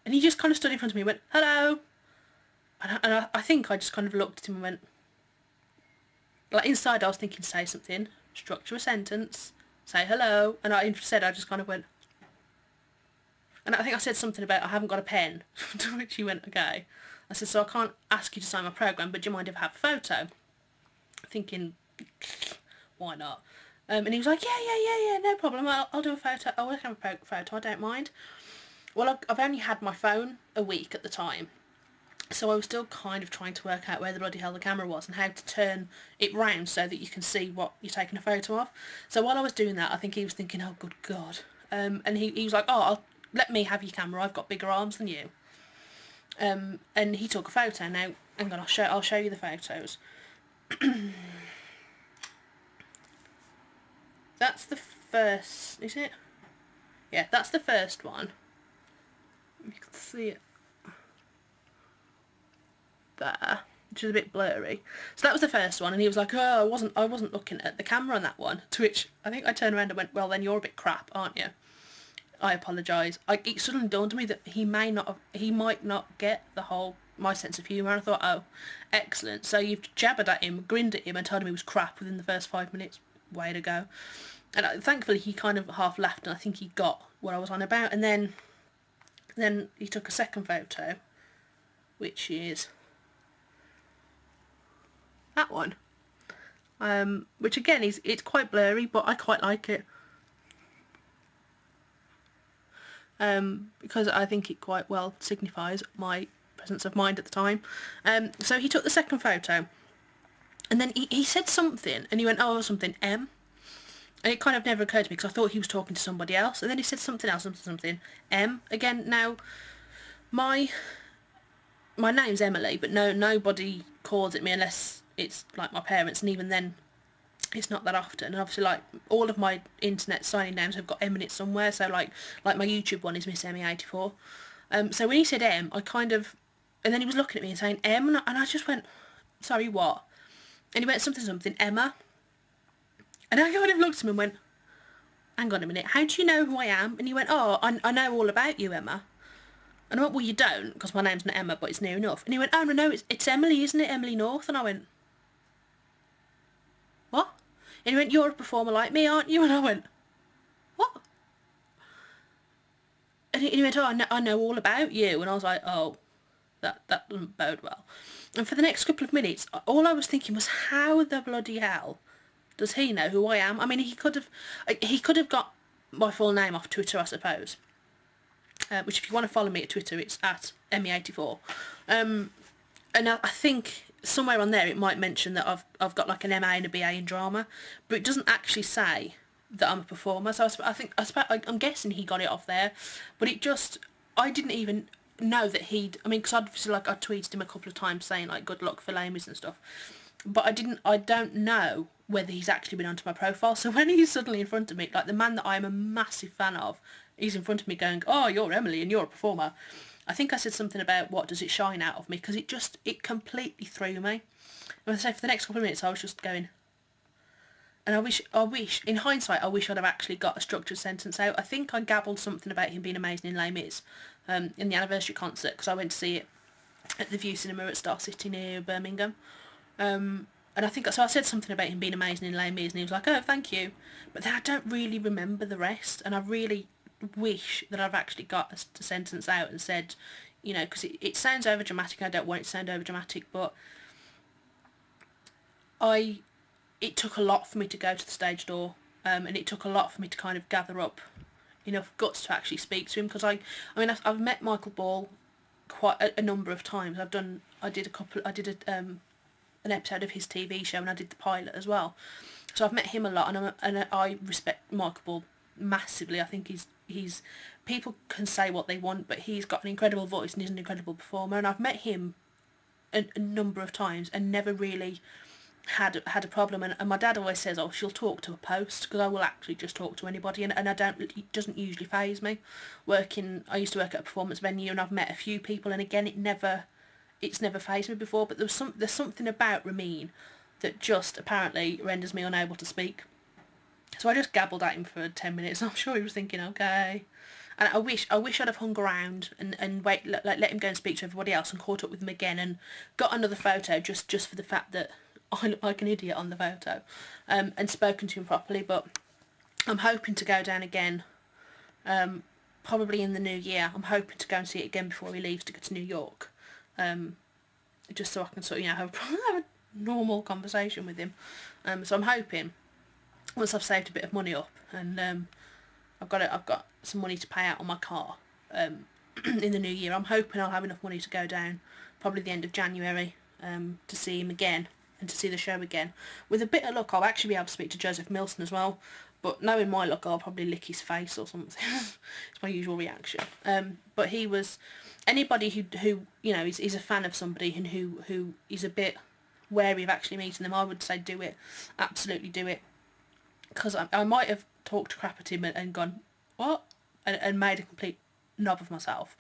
And he just kind of stood in front of me and went, hello. And I think I just kind of looked at him and went, like inside I was thinking, say something, structure a sentence, say hello. And instead I just kind of went, and I think I said something about I haven't got a pen, to which he went, okay. I said, so I can't ask you to sign my programme, but do you mind if I have a photo? Thinking, why not? And he was like, yeah, no problem, I'll do a photo. I'll have a photo, I don't mind. Well, I've only had my phone a week at the time, so I was still kind of trying to work out where the bloody hell the camera was and how to turn it round so that you can see what you're taking a photo of. So while I was doing that, I think he was thinking, oh, good God. And he was like, oh, let me have your camera, I've got bigger arms than you. And he took a photo. Now, hang on, I'll show you the photos. That's the first, is it? Yeah, that's the first one. You can see it there, which is a bit blurry. So that was the first one, and he was like, oh, I wasn't looking at the camera on that one. To which I think I turned around and went, well, then you're a bit crap, aren't you? I apologise. It suddenly dawned on me that he might not get my sense of humour, and I thought, oh, excellent. So you've jabbered at him, grinned at him, and told him he was crap within the first 5 minutes. Way to go. And thankfully he kind of half laughed, and I think he got what I was on about. And then he took a second photo, which is that one. Which again it's quite blurry, but I quite like it. Because I think it quite well signifies my presence of mind at the time. So he took the second photo, and then he said something, and he went, oh, something M. And it kind of never occurred to me because I thought he was talking to somebody else. And then he said something else, something M again. Now, my name's Emily, but nobody calls it me unless it's like my parents, and even then it's not that often. And obviously, like, all of my internet signing names have got M in it somewhere. So like my YouTube one is Miss Emmy84. So when he said M, I kind of, and then he was looking at me and saying M, and I just went, sorry, what? And he went something Emma. And I kind of looked at him and went, hang on a minute, how do you know who I am? And he went, oh, I know all about you, Emma. And I went, well, you don't, because my name's not Emma, but it's near enough. And he went, oh, no, it's Emily, isn't it? Emily North. And I went, what? And he went, you're a performer like me, aren't you? And I went, what? And he went, oh, I know all about you. And I was like, oh, that doesn't bode well. And for the next couple of minutes, all I was thinking was, how the bloody hell does he know who I am? I mean, he could have got my full name off Twitter, I suppose. Which, if you want to follow me at Twitter, it's at Emmy84. And I think somewhere on there it might mention that I've got like an MA and a BA in drama, but it doesn't actually say that I'm a performer. So I'm guessing he got it off there, but I didn't even know that because obviously, like, I tweeted him a couple of times saying like good luck for Lamies and stuff, but I don't know whether he's actually been onto my profile. So when he's suddenly in front of me, like the man that I'm a massive fan of, he's in front of me going, oh, you're Emily and you're a performer. I think I said something about what does it shine out of me, because it completely threw me. And I say for the next couple of minutes I was just going, and I wish, in hindsight, I wish I'd have actually got a structured sentence out. I think I gabbled something about him being amazing in Les Mis in the anniversary concert, because I went to see it at the View Cinema at Star City near Birmingham. And I think, so I said something about him being amazing in Les Mis, and he was like, oh, thank you. But then I don't really remember the rest, and I really wish that I've actually got a sentence out and said, you know, because it sounds overdramatic, I don't want it to sound overdramatic, but it took a lot for me to go to the stage door, and it took a lot for me to kind of gather up enough guts to actually speak to him, because I've met Michael Ball quite a number of times. I did an episode of his TV show, and I did the pilot as well. So I've met him a lot, and I respect Michael Ball massively. I think he's people can say what they want, but he's got an incredible voice and he's an incredible performer. And I've met him a number of times and never really had a problem. And my dad always says, oh, she'll talk to a post, because I will actually just talk to anybody, and it doesn't usually faze me. I used to work at a performance venue, and I've met a few people, and again, it's never fazed me before, but there's something about Ramin that just apparently renders me unable to speak. So I just gabbled at him for 10 minutes. I'm sure he was thinking, okay. And I wish I'd have hung around and let him go and speak to everybody else and caught up with him again and got another photo just for the fact that I look like an idiot on the photo, and spoken to him properly. But I'm hoping to go down again, probably in the new year. I'm hoping to go and see it again before he leaves to go to New York, just so I can sort of, have a normal conversation with him. So I'm hoping, once I've saved a bit of money up and I've got some money to pay out on my car, in the new year, I'm hoping I'll have enough money to go down probably the end of January, to see him again and to see the show again. With a bit of luck, I'll actually be able to speak to Joseph Milson as well. But knowing my luck, I'll probably lick his face or something. It's my usual reaction. But he was anybody who is a fan of somebody and who is a bit wary of actually meeting them. I would say do it, absolutely do it, because I might have talked crap at him and gone what and made a complete knob of myself.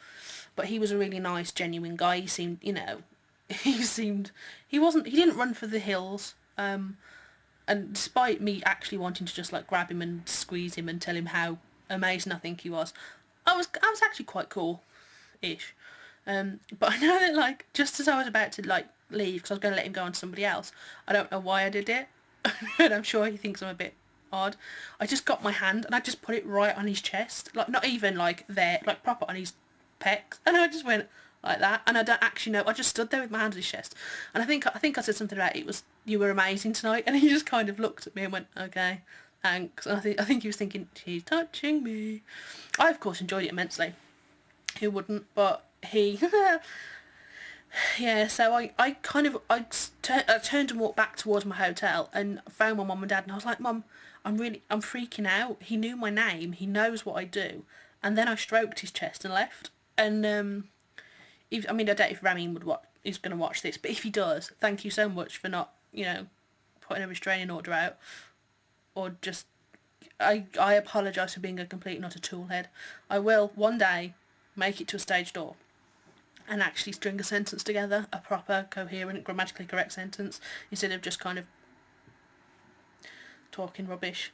But he was a really nice, genuine guy. He seemed, he didn't run for the hills. And despite me actually wanting to just grab him and squeeze him and tell him how amazing I think he was, I was actually quite cool-ish. But I know that just as I was about to leave, because I was going to let him go on to somebody else, I don't know why I did it, and I'm sure he thinks I'm a bit odd. I just got my hand and I just put it right on his chest, not even there, proper on his pecs, and I just went like that, and I don't actually know. I just stood there with my hand on his chest, and I think I said something about you were amazing tonight, and he just kind of looked at me and went, okay, thanks. And I think he was thinking, she's touching me. I of course enjoyed it immensely. Who wouldn't? But he, yeah. So I turned and walked back towards my hotel and found my mum and dad, and I was like, Mum, I'm freaking out. He knew my name. He knows what I do. And then I stroked his chest and left. And I don't know if Ramin is going to watch this, but if he does, thank you so much for not, putting a restraining order out, or just, I apologise for being a complete and utter toolhead. I will one day make it to a stage door and actually string a sentence together, a proper, coherent, grammatically correct sentence, instead of just kind of talking rubbish.